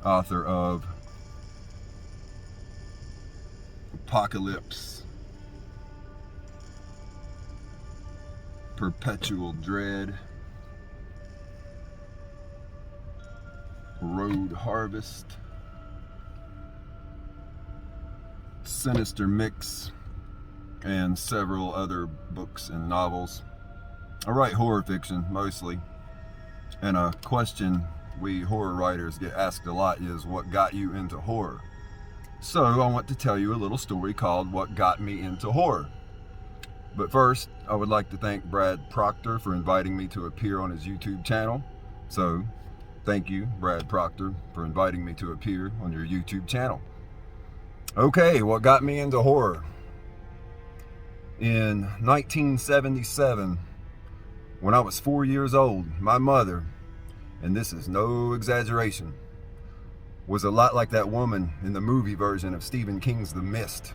author of Apocalypse, Perpetual Dread, Road Harvest, Sinister Mix, and several other books and novels. I write horror fiction mostly, and a question we horror writers get asked a lot is, what got you into horror? So I want to tell you a little story called What Got Me Into Horror. But first, I would like to thank Brad Proctor for inviting me to appear on his YouTube channel. So thank you, Brad Proctor, for inviting me to appear on your YouTube channel. Okay, what got me into horror? In 1977, when I was 4 years old, my mother, and this is no exaggeration, was a lot like that woman in the movie version of Stephen King's The Mist,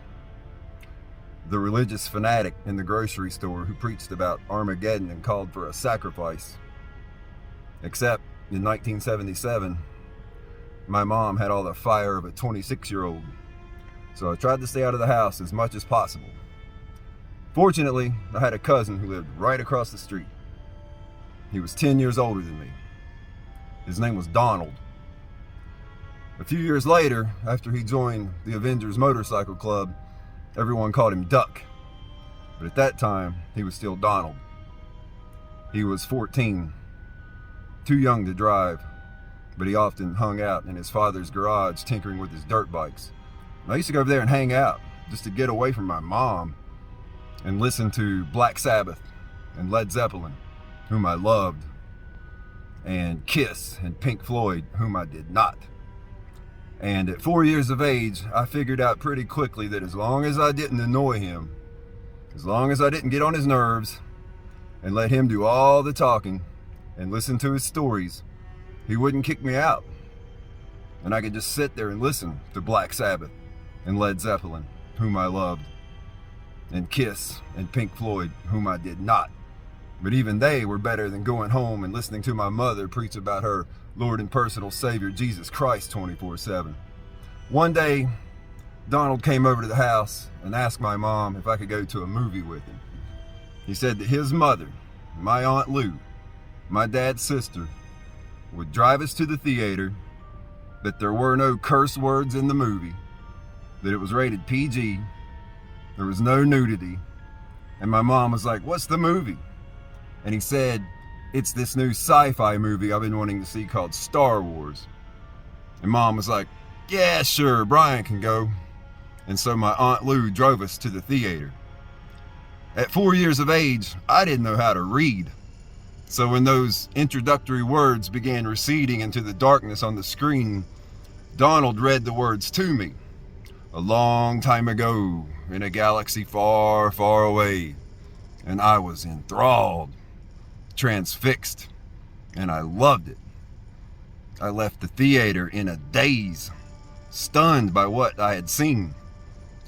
the religious fanatic in the grocery store who preached about Armageddon and called for a sacrifice. Except in 1977, my mom had all the fire of a 26-year-old, so I tried to stay out of the house as much as possible. Fortunately, I had a cousin who lived right across the street. He was 10 years older than me. His name was Donald. A few years later, after he joined the Avengers Motorcycle Club, everyone called him Duck. But at that time, he was still Donald. He was 14, too young to drive, but he often hung out in his father's garage tinkering with his dirt bikes. And I used to go over there and hang out just to get away from my mom and listen to Black Sabbath and Led Zeppelin, whom I loved, and Kiss and Pink Floyd, whom I did not. And at 4 years of age, I figured out pretty quickly that as long as I didn't annoy him, as long as I didn't get on his nerves and let him do all the talking and listen to his stories, he wouldn't kick me out. And I could just sit there and listen to Black Sabbath and Led Zeppelin, whom I loved, and Kiss and Pink Floyd, whom I did not. But even they were better than going home and listening to my mother preach about her Lord and personal Savior, Jesus Christ, 24/7. One day, Donald came over to the house and asked my mom if I could go to a movie with him. He said that his mother, my Aunt Lou, my dad's sister, would drive us to the theater, that there were no curse words in the movie, that it was rated PG, there was no nudity, and my mom was like, "What's the movie?" And he said, "It's this new sci-fi movie I've been wanting to see called Star Wars." And Mom was like, "Yeah, sure, Brian can go." And so my Aunt Lou drove us to the theater. At 4 years of age, I didn't know how to read. So when those introductory words began receding into the darkness on the screen, Donald read the words to me. "A long time ago, in a galaxy far, far away." And I was enthralled, transfixed, and I loved it. I left the theater in a daze, stunned by what I had seen,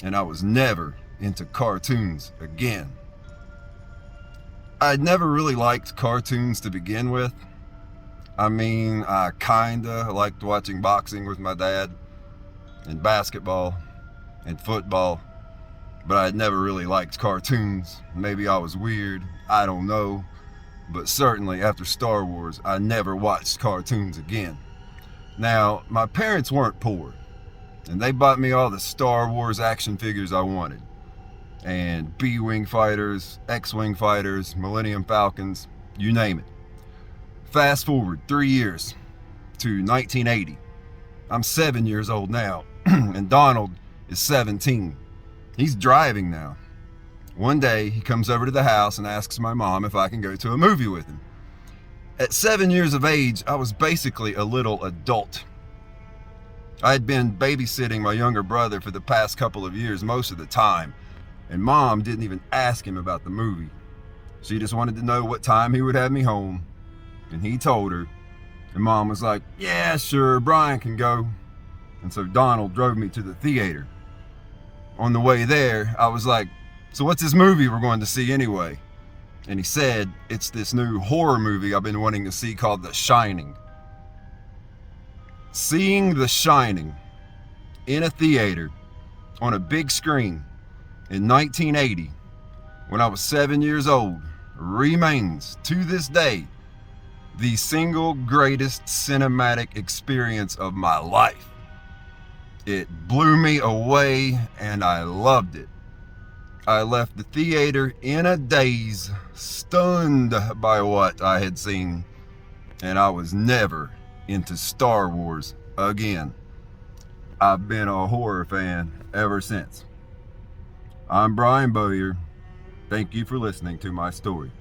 and I was never into cartoons again. I'd never really liked cartoons to begin with. I mean, I kinda liked watching boxing with my dad, and basketball, and football, but I'd never really liked cartoons. Maybe I was weird, I don't know. But certainly after Star Wars, I never watched cartoons again. Now, my parents weren't poor, and they bought me all the Star Wars action figures I wanted. And B-Wing fighters, X-Wing fighters, Millennium Falcons, you name it. Fast forward 3 years to 1980. I'm 7 years old now, and Donald is 17. He's driving now. One day, he comes over to the house and asks my mom if I can go to a movie with him. At 7 years of age, I was basically a little adult. I had been babysitting my younger brother for the past couple of years most of the time, and Mom didn't even ask him about the movie. She just wanted to know what time he would have me home, and he told her, and Mom was like, "Yeah, sure, Brian can go." And so Donald drove me to the theater. On the way there, I was like, "So what's this movie we're going to see anyway?" And he said, "It's this new horror movie I've been wanting to see called The Shining." Seeing The Shining in a theater on a big screen in 1980 when I was 7 years old remains to this day the single greatest cinematic experience of my life. It blew me away and I loved it. I left the theater in a daze, stunned by what I had seen, and I was never into Star Wars again. I've been a horror fan ever since. I'm Brian Bowyer. Thank you for listening to my story.